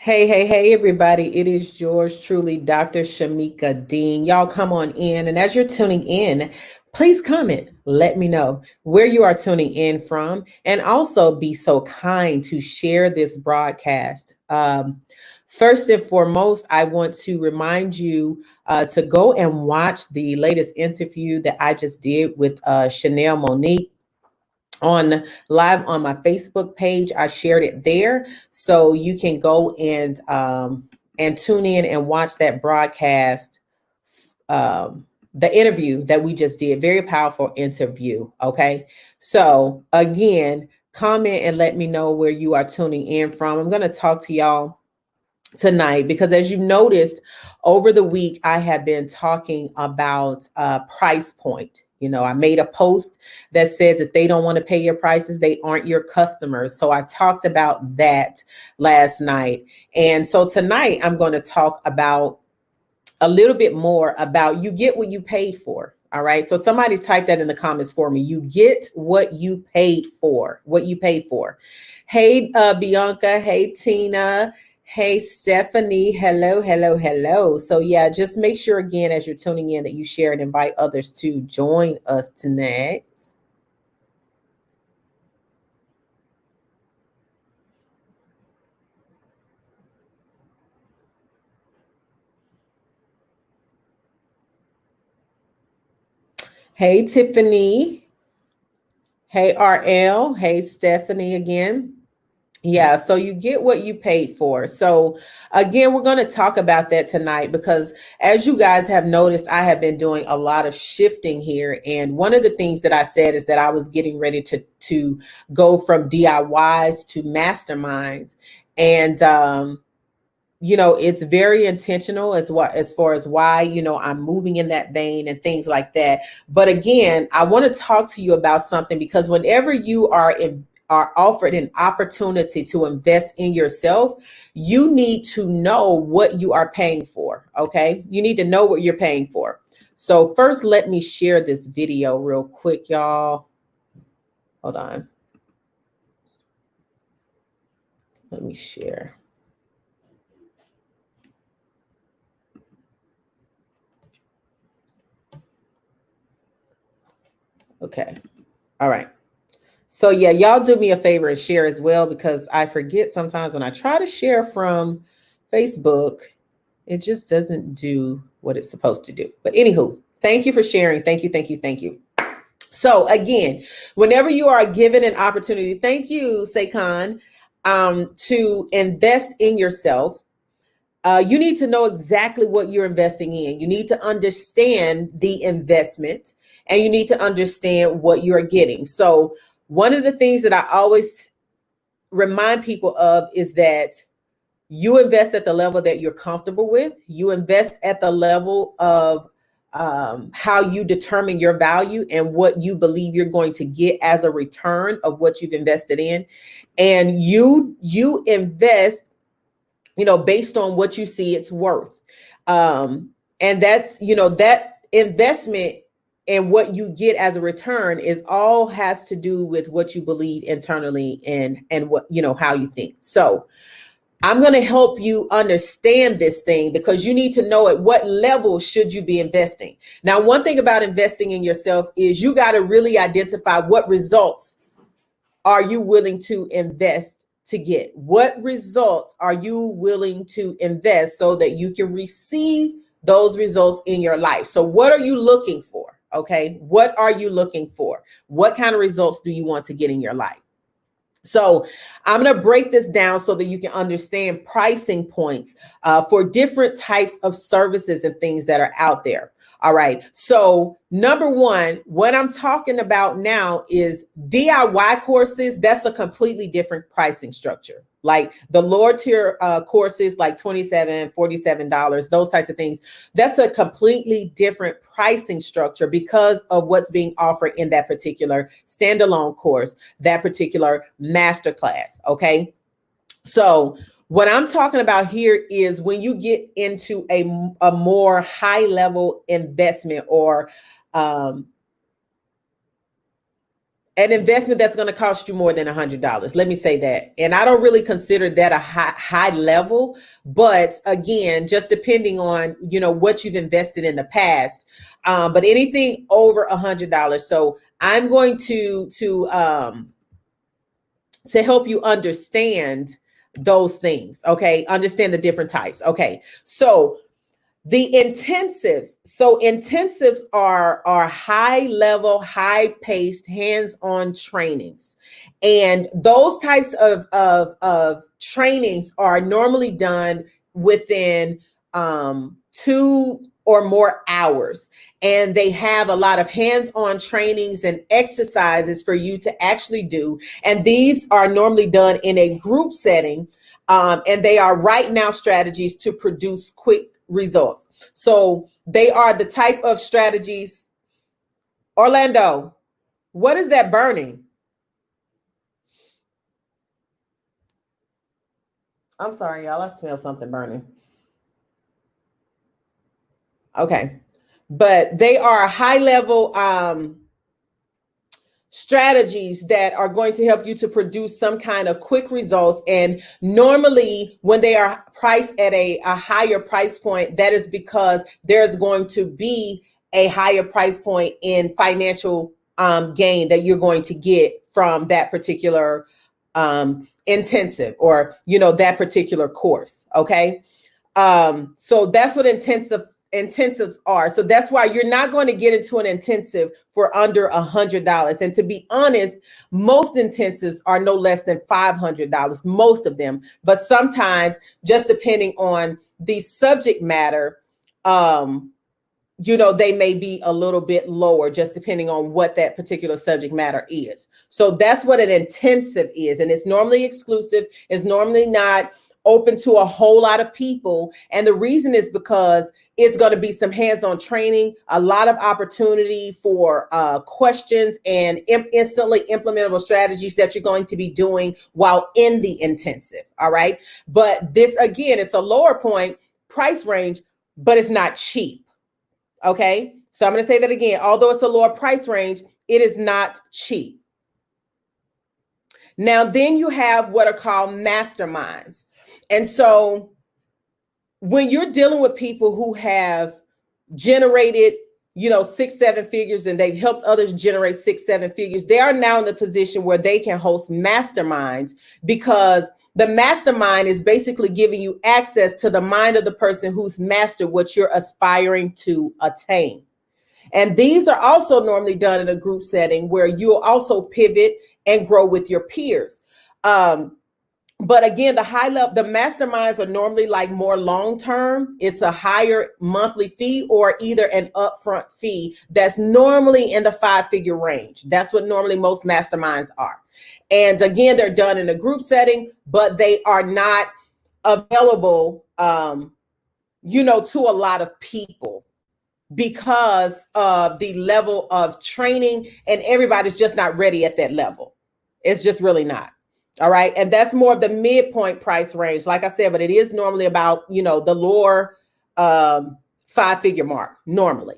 Hey, everybody. It is yours truly, Dr. Shamika Dean. Y'all come on in. And as you're tuning in, please comment. Let me know where you are tuning in from. And also be so kind to share this broadcast. First and foremost, I want to remind you to go and watch the latest interview that I just did with Chanel Monique on live on my Facebook page. I shared it there, so you can go and tune in and watch that broadcast. The interview that we just did, very powerful interview. Okay, so again, comment and let me know where you are tuning in from. I'm going to talk to y'all tonight because as you noticed over the week I have been talking about price point. I made a post that says if they don't want to pay your prices, they aren't your customers. So I talked about that last night, and so tonight I'm going to talk about a little bit more about you get what you paid for. All right, so somebody type that in the comments for me. You get what you paid for. Hey, Bianca. Hey, Tina. Hey, Stephanie. Hello. So yeah, just make sure again as you're tuning in that you share and invite others to join us tonight. Hey, Tiffany. Hey, RL. Hey, Stephanie again. Yeah, so you get what you paid for. So again, we're going to talk about that tonight because as you guys have noticed, I have been doing a lot of shifting here. And one of the things that I said is that I was getting ready to go from DIYs to masterminds. And it's very intentional as far as why, I'm moving in that vein and things like that. But again, I want to talk to you about something because whenever you are offered an opportunity to invest in yourself, you need to know what you are paying for. Okay. You need to know what you're paying for. So first, let me share this video real quick, y'all. Hold on. Let me share. Okay. All right. So yeah, y'all do me a favor and share as well because I forget sometimes when I try to share from Facebook, it just doesn't do what it's supposed to do. But anywho, thank you for sharing. Thank you. So again, whenever you are given an opportunity, thank you, Saykan, to invest in yourself, you need to know exactly what you're investing in. You need to understand the investment and you need to understand what you're getting. So one of the things that I always remind people of is that you invest at the level that you're comfortable with. You invest at the level of how you determine your value and what you believe you're going to get as a return of what you've invested in. And you invest, based on what you see it's worth. And that's, that investment and what you get as a return is all has to do with what you believe internally and what, how you think. So I'm going to help you understand this thing because you need to know at what level should you be investing. Now, one thing about investing in yourself is you got to really identify what results are you willing to invest to get? What results are you willing to invest so that you can receive those results in your life? So what are you looking for? Okay. What are you looking for? What kind of results do you want to get in your life? So I'm going to break this down so that you can understand pricing points for different types of services and things that are out there. All right. So number one, what I'm talking about now is DIY courses. That's a completely different pricing structure. Like the lower tier courses, like $27, $47, those types of things. That's a completely different pricing structure because of what's being offered in that particular standalone course, that particular masterclass. Okay. So what I'm talking about here is when you get into a more high level investment or an investment that's going to cost you more than $100. Let me say that. And I don't really consider that a high level, but again, just depending on, you know, what you've invested in the past. But anything over $100. So I'm going to help you understand those things. Okay. Understand the different types. Okay. So the intensives. So intensives are high level, high paced, hands-on trainings. And those types of trainings are normally done within 2 or more hours. And they have a lot of hands-on trainings and exercises for you to actually do. And these are normally done in a group setting. And they are right now strategies to produce quick results. So they are the type of strategies. Orlando, what is that burning? I'm sorry, y'all. I smell something burning. Okay. But they are high level strategies that are going to help you to produce some kind of quick results. And normally when they are priced at a higher price point, that is because there's going to be a higher price point in financial gain that you're going to get from that particular intensive, or, you know, that particular course. Okay. So that's what intensives are. So that's why you're not going to get into an intensive for under $100. And to be honest, most intensives are no less than $500, most of them. But sometimes, just depending on the subject matter, you know, they may be a little bit lower, just depending on what that particular subject matter is. So that's what an intensive is. And it's normally exclusive. It's normally not open to a whole lot of people. And the reason is because it's going to be some hands-on training, a lot of opportunity for questions and instantly implementable strategies that you're going to be doing while in the intensive. All right. But this, again, it's a lower point price range, but it's not cheap. Okay. So I'm going to say that again. Although it's a lower price range, it is not cheap. Now, then you have what are called masterminds. And so when you're dealing with people who have generated, you know, 6-7 figures, and they've helped others generate 6-7 figures, they are now in the position where they can host masterminds, because the mastermind is basically giving you access to the mind of the person who's mastered what you're aspiring to attain. And these are also normally done in a group setting where you'll also pivot and grow with your peers. But again, the high level, the masterminds are normally like more long-term. It's a higher monthly fee or either an upfront fee that's normally in the 5-figure range. That's what normally most masterminds are. And again, they're done in a group setting, but they are not available, you know, to a lot of people, because of the level of training, and everybody's just not ready at that level. It's just really not. All right. And that's more of the midpoint price range, like I said, but it is normally about, you know, the lower 5-figure mark normally.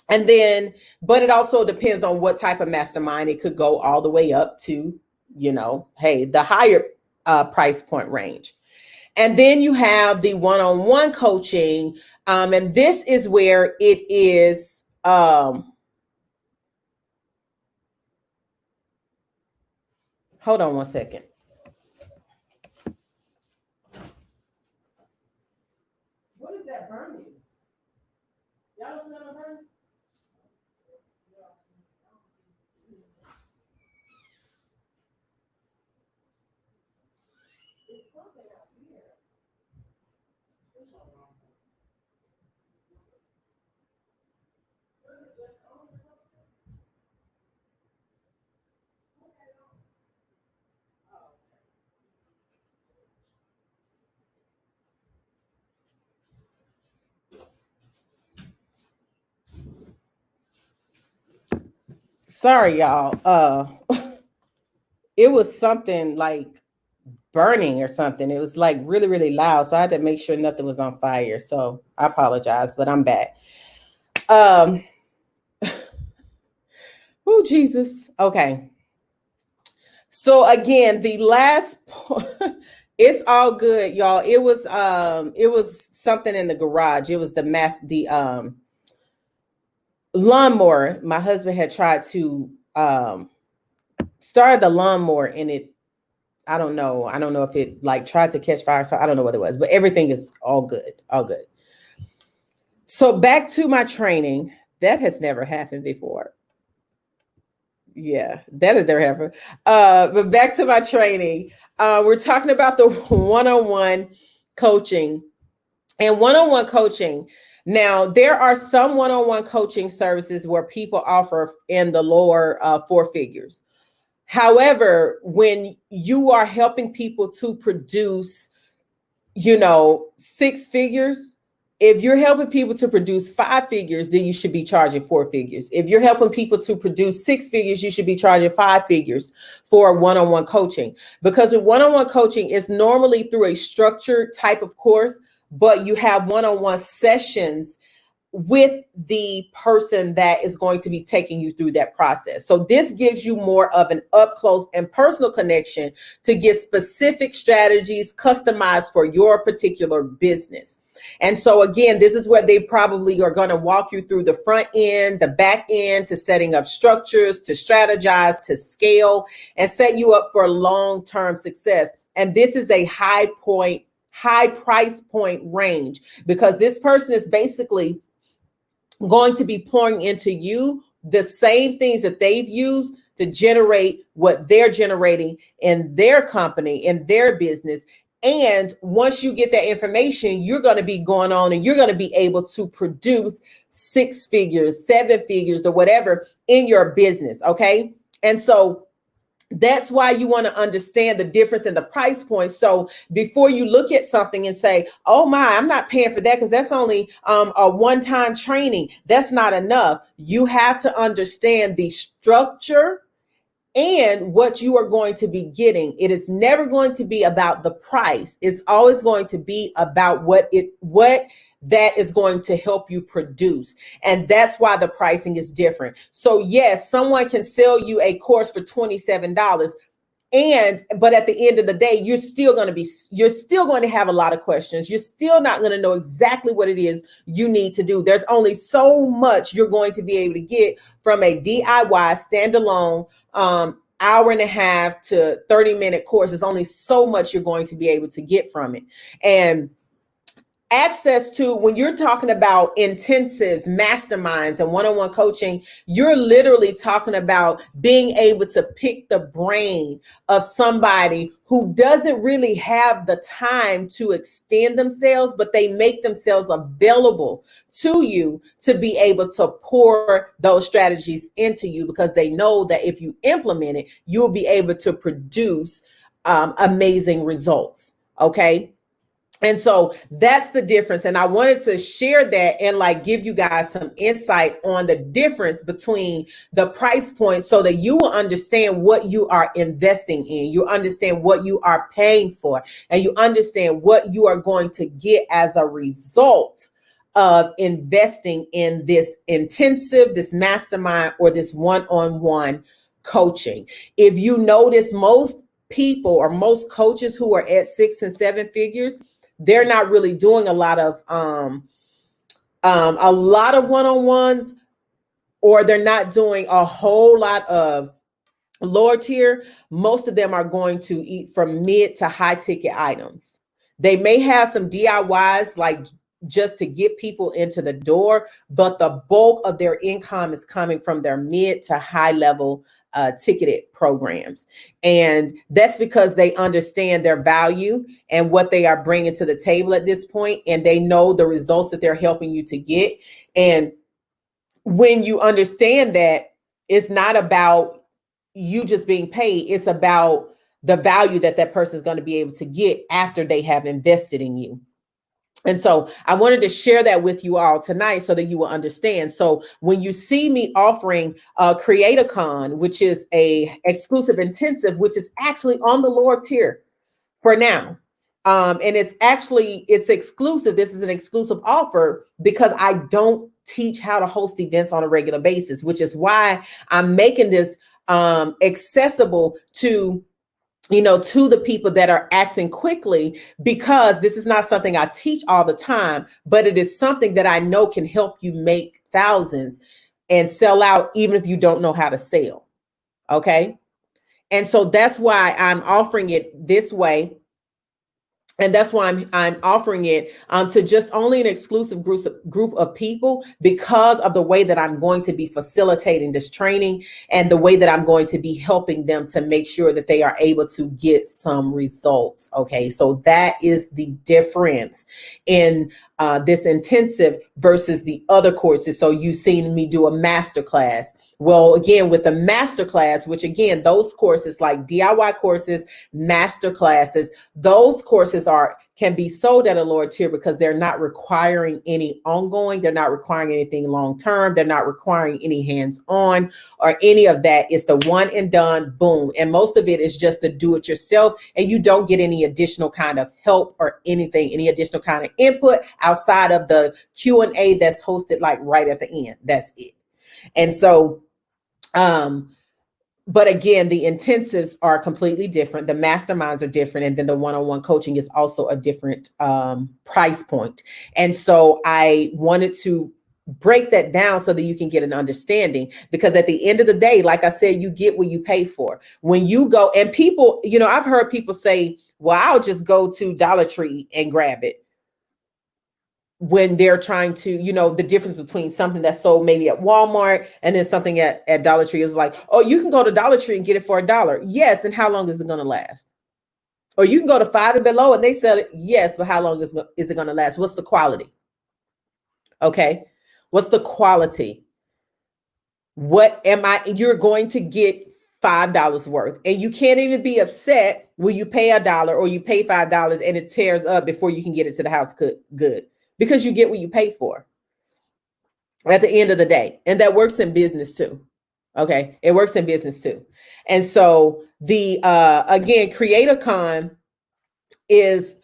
And then, but it also depends on what type of mastermind. It could go all the way up to, you know, hey, the higher price point range. And then you have the one-on-one coaching. And this is where it is, hold on one second. What is that burning? Y'all don't smell no burning? It's something out here. Sorry, y'all. It was something like burning or something. It was like really, really loud. So I had to make sure nothing was on fire. So I apologize, but I'm back. Oh, Jesus. Okay. So again, the last it's all good, y'all. It was something in the garage. It was the lawnmower. My husband had tried to start the lawnmower and it, I don't know if it like tried to catch fire. So I don't know what it was, but everything is all good. All good. So back to my training. That has never happened before. Yeah, that has never happened. But back to my training. We're talking about the one-on-one coaching and one-on-one coaching. Now, there are some one-on-one coaching services where people offer in the lower four figures. However, when you are helping people to produce, six figures, if you're helping people to produce five figures, then you should be charging four figures. If you're helping people to produce six figures, you should be charging five figures for one-on-one coaching. Because with one-on-one coaching, it's normally through a structured type of course, but you have one-on-one sessions with the person that is going to be taking you through that process. So this gives you more of an up close and personal connection to get specific strategies customized for your particular business. And so again, this is where they probably are going to walk you through the front end, the back end, to setting up structures, to strategize, to scale, and set you up for long-term success. And this is a high price point range, because this person is basically going to be pouring into you the same things that they've used to generate what they're generating in their company, in their business. And once you get that information, you're going to be going on and you're going to be able to produce six figures, seven figures, or whatever in your business. Okay. And so that's why you want to understand the difference in the price point. So before you look at something and say, oh my, I'm not paying for that because that's only a one-time training, that's not enough. You have to understand the structure and what you are going to be getting. It is never going to be about the price. It's always going to be about what that is going to help you produce. And that's why the pricing is different. So yes, someone can sell you a course for $27, but at the end of the day, you're still going to have a lot of questions. You're still not going to know exactly what it is you need to do. There's only so much you're going to be able to get from a DIY standalone hour and a half to 30-minute course. There's only so much you're going to be able to get from it. And access to, when you're talking about intensives, masterminds, and one-on-one coaching, you're literally talking about being able to pick the brain of somebody who doesn't really have the time to extend themselves, but they make themselves available to you to be able to pour those strategies into you, because they know that if you implement it, you'll be able to produce amazing results. Okay. And so that's the difference. And I wanted to share that and give you guys some insight on the difference between the price point, so that you will understand what you are investing in. You understand what you are paying for, and you understand what you are going to get as a result of investing in this intensive, this mastermind, or this one-on-one coaching. If you notice, most people or most coaches who are at 6 and 7 figures, they're not really doing a lot of one-on-ones, or they're not doing a whole lot of lower tier. Most of them are going to eat from mid to high ticket items. They may have some DIYs just to get people into the door, but the bulk of their income is coming from their mid to high level ticketed programs. And that's because they understand their value and what they are bringing to the table at this point, and they know the results that they're helping you to get. And when you understand that, it's not about you just being paid, it's about the value that that person is going to be able to get after they have invested in you. And so I wanted to share that with you all tonight so that you will understand. So when you see me offering CreatorCon, which is a exclusive intensive, which is actually on the lower tier for now. And it's exclusive. This is an exclusive offer because I don't teach how to host events on a regular basis, which is why I'm making this accessible to to the people that are acting quickly, because this is not something I teach all the time, but it is something that I know can help you make thousands and sell out even if you don't know how to sell. Okay. And so that's why I'm offering it this way. And that's why I'm offering it to just only an exclusive group of people, because of the way that I'm going to be facilitating this training and the way that I'm going to be helping them to make sure that they are able to get some results. Okay, so that is the difference in this intensive versus the other courses. So you've seen me do a masterclass. Well, again, with the masterclass, which again, those courses like DIY courses, masterclasses, those courses can be sold at a lower tier because they're not requiring any ongoing, they're not requiring anything long-term, they're not requiring any hands-on or any of that. It's the one and done, boom. And most of it is just the do-it-yourself, and you don't get any additional kind of help or anything, any additional kind of input outside of the Q&A that's hosted like right at the end. That's it. And so, but again, the intensives are completely different. The masterminds are different. And then the one-on-one coaching is also a different price point. And so I wanted to break that down so that you can get an understanding, because at the end of the day, like I said, you get what you pay for. When you go, and people, I've heard people say, well, I'll just go to Dollar Tree and grab it, when they're trying to, the difference between something that's sold maybe at Walmart and then something at Dollar Tree is like, oh, you can go to Dollar Tree and get it for $1. Yes. And how long is it going to last? Or you can go to Five and Below and they sell it. Yes. But how long is it going to last? What's the quality? Okay. What's the quality? You're going to get $5 worth, and you can't even be upset when you pay $1 or you pay $5 and it tears up before you can get it to the house good. Because you get what you pay for at the end of the day. And that works in business too. Okay. It works in business too. And so again, CreatorCon is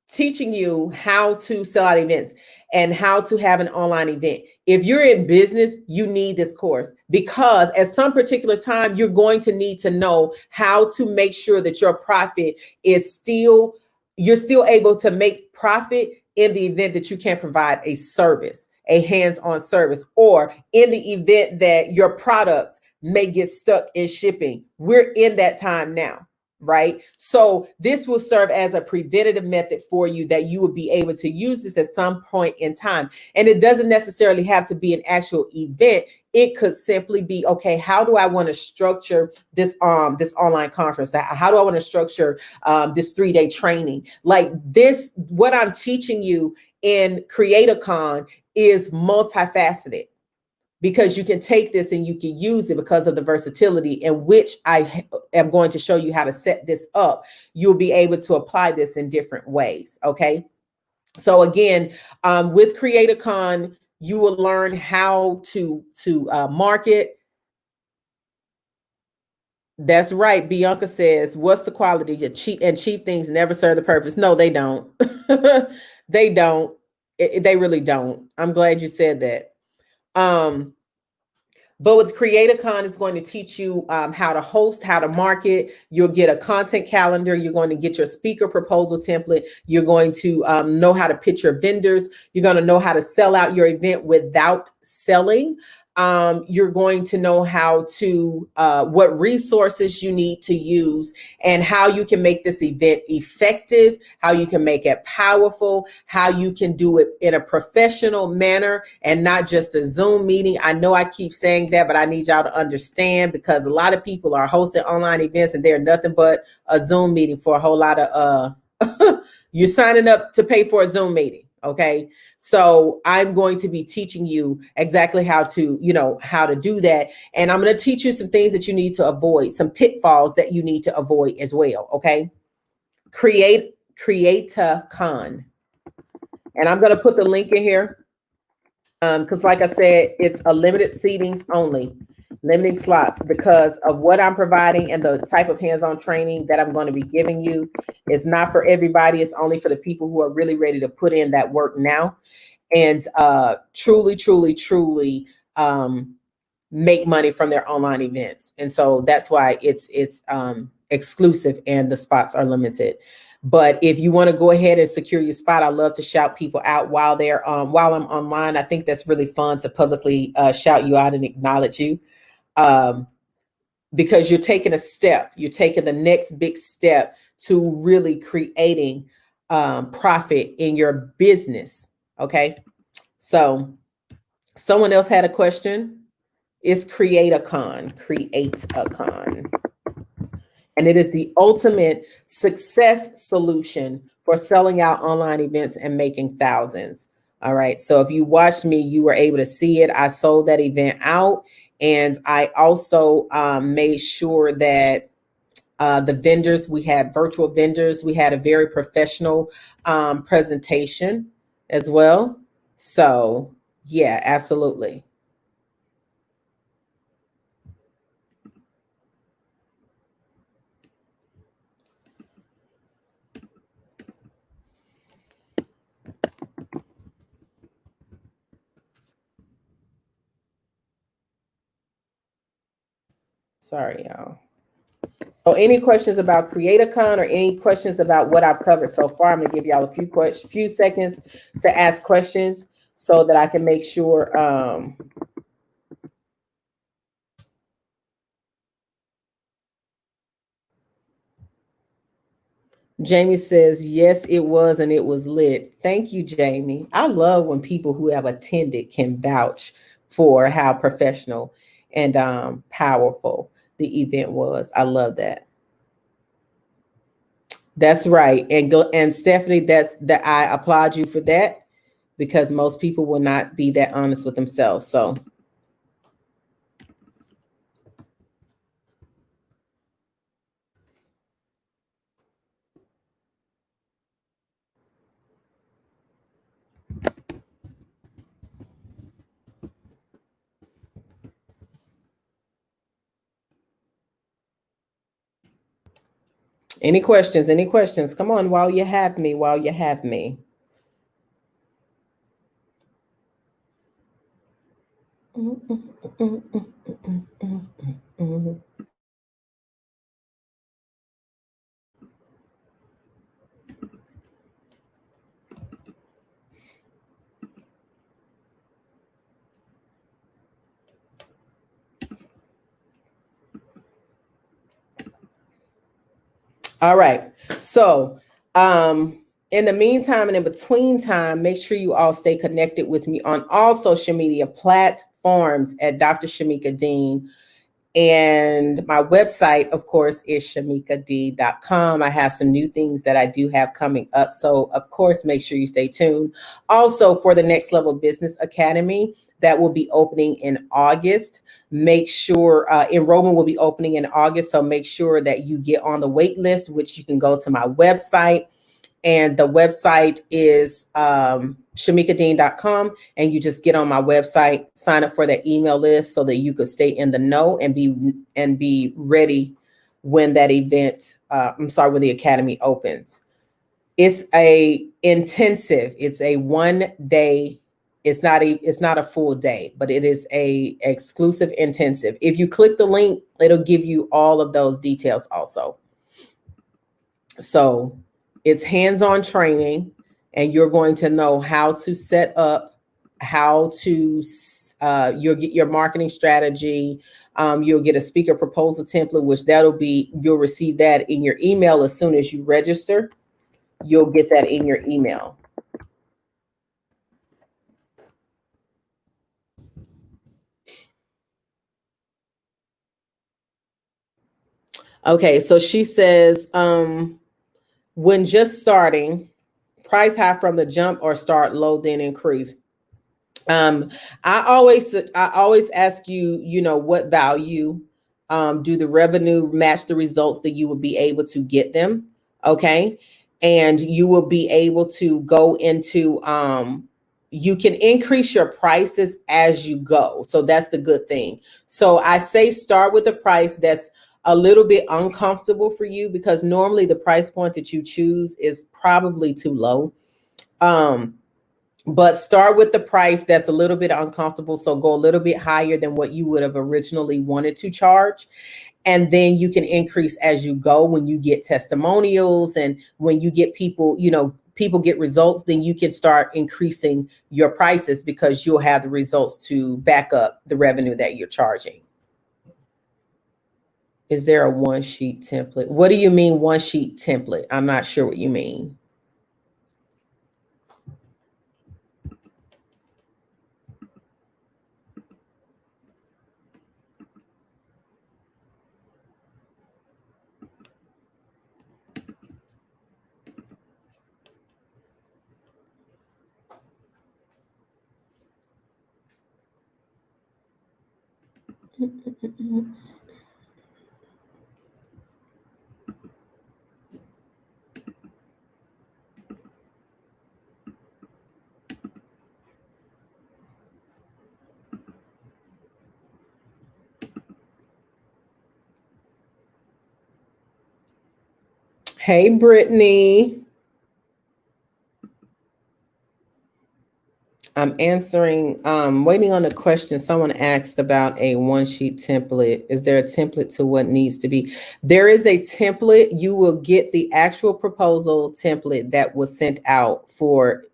teaching you how to sell out events and how to have an online event. If you're in business, you need this course, because at some particular time, you're going to need to know how to make sure that your profit is you're still able to make profit in the event that you can't provide a service, a hands-on service, or in the event that your products may get stuck in shipping. We're in that time now, right? So this will serve as a preventative method for you that you will be able to use this at some point in time. And it doesn't necessarily have to be an actual event. It could simply be, okay, how do I want to structure this online conference? How do I want to structure this 3-day training? Like this, what I'm teaching you in CreatorCon is multifaceted, because you can take this and you can use it because of the versatility in which I am going to show you how to set this up. You'll be able to apply this in different ways. Okay. So again, with CreatorCon, you will learn how to market. That's right. Bianca says, what's the quality? Cheap things never serve the purpose. No, they don't. They don't. They really don't. I'm glad you said that. But with CreatorCon, it's going to teach you how to host, how to market. You'll get a content calendar. You're going to get your speaker proposal template. You're going to know how to pitch your vendors. You're going to know how to sell out your event without selling. You're going to know how to, what resources you need to use, and how you can make this event effective, how you can make it powerful, how you can do it in a professional manner and not just a Zoom meeting. I know I keep saying that, but I need y'all to understand, because a lot of people are hosting online events and they're nothing but a Zoom meeting for a whole lot of, you're signing up to pay for a Zoom meeting. Okay. So I'm going to be teaching you exactly how to, how to do that. And I'm going to teach you some things that you need to avoid, some pitfalls that you need to avoid as well. Okay. CreatorCon. And I'm going to put the link in here. Because like I said, it's a limited seatings only, limiting slots, because of what I'm providing and the type of hands-on training that I'm going to be giving you. It's not for everybody. It's only for the people who are really ready to put in that work now. and truly, truly, truly make money from their online events. And so that's why it's exclusive and the spots are limited. But if you want to go ahead and secure your spot, I love to shout people out while they're while I'm online. I think that's really fun to publicly shout you out and acknowledge you, because you're taking a step. You're taking the next big step to really creating profit in your business. Okay, so someone else had a question. Is Create a Con. And it is the ultimate success solution for selling out online events and making thousands. All right. So if you watched me, you were able to see it. I sold that event out. And I also made sure that the vendors, we had virtual vendors, we had a very professional presentation as well. So yeah, absolutely. Sorry, y'all. So any questions about CreatorCon or any questions about what I've covered so far? I'm gonna give y'all a few seconds to ask questions so that I can make sure. Jamie says, yes, it was, and it was lit. Thank you, Jamie. I love when people who have attended can vouch for how professional and powerful the event was. I love that. That's right. And Stephanie, I applaud you for that, because most people will not be that honest with themselves. So any questions? Any questions? Come on, while you have me, while you have me. All right. So, in the meantime and in between time, make sure you all stay connected with me on all social media platforms at Dr. Shamika Dean. And my website, of course, is shamikadean.com. I have some new things that I do have coming up. So, of course, make sure you stay tuned. Also, for the Next Level Business Academy, that will be opening in August. Make sure enrollment will be opening in August. So make sure that you get on the wait list, which you can go to my website. And the website is shamikadean.com. And you just get on my website, sign up for that email list so that you could stay in the know and be ready when that event, when the academy opens. It's a intensive, it's a 1 day. It's not a full day, but it is a exclusive intensive. If you click the link, it'll give you all of those details also. So it's hands-on training, and you're going to know how to set up, how to you'll get your marketing strategy. You'll get a speaker proposal template, which you'll receive that in your email as soon as you register. You'll get that in your email. Okay, so she says, when just starting, price high from the jump or start low, then increase. I always ask you, what value, do the revenue match the results that you will be able to get them? Okay. And you will be able to go into, you can increase your prices as you go. So that's the good thing. So I say start with a price that's a little bit uncomfortable for you, because normally the price point that you choose is probably too low. but start with the price that's a little bit uncomfortable. So go a little bit higher than what you would have originally wanted to charge. And then you can increase as you go. When you get testimonials and when you get people, people get results, then you can start increasing your prices because you'll have the results to back up the revenue that you're charging. Is there a one sheet template? What do you mean one sheet template? I'm not sure what you mean. Hey, Brittany. I'm answering, waiting on a question. Someone asked about a one sheet template. Is there a template to what needs to be? There is a template. You will get the actual proposal template that was sent out for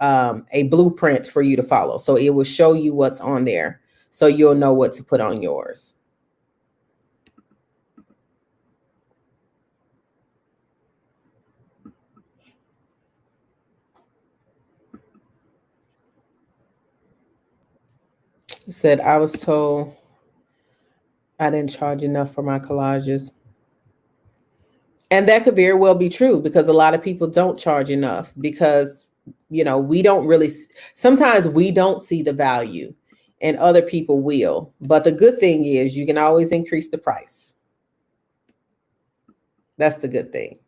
a blueprint for you to follow. So it will show you what's on there. So you'll know what to put on yours. He said, I was told I didn't charge enough for my collages. And that could very well be true because a lot of people don't charge enough because, we don't really, sometimes we don't see the value and other people will. But the good thing is you can always increase the price. That's the good thing.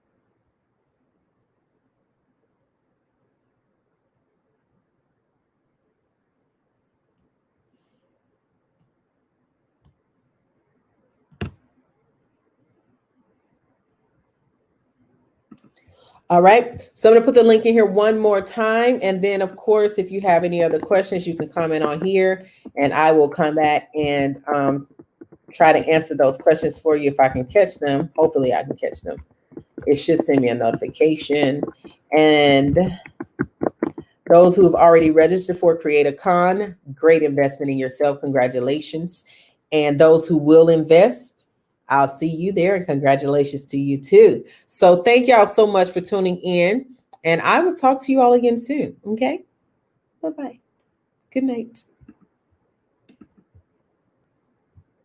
All right. So I'm going to put the link in here one more time. And then, of course, if you have any other questions, you can comment on here and I will come back and try to answer those questions for you if I can catch them. Hopefully I can catch them. It should send me a notification. And those who have already registered for Create a Con, great investment in yourself. Congratulations. And those who will invest, I'll see you there, and congratulations to you too. So thank y'all so much for tuning in, and I will talk to you all again soon. Okay? Bye-bye. Good night.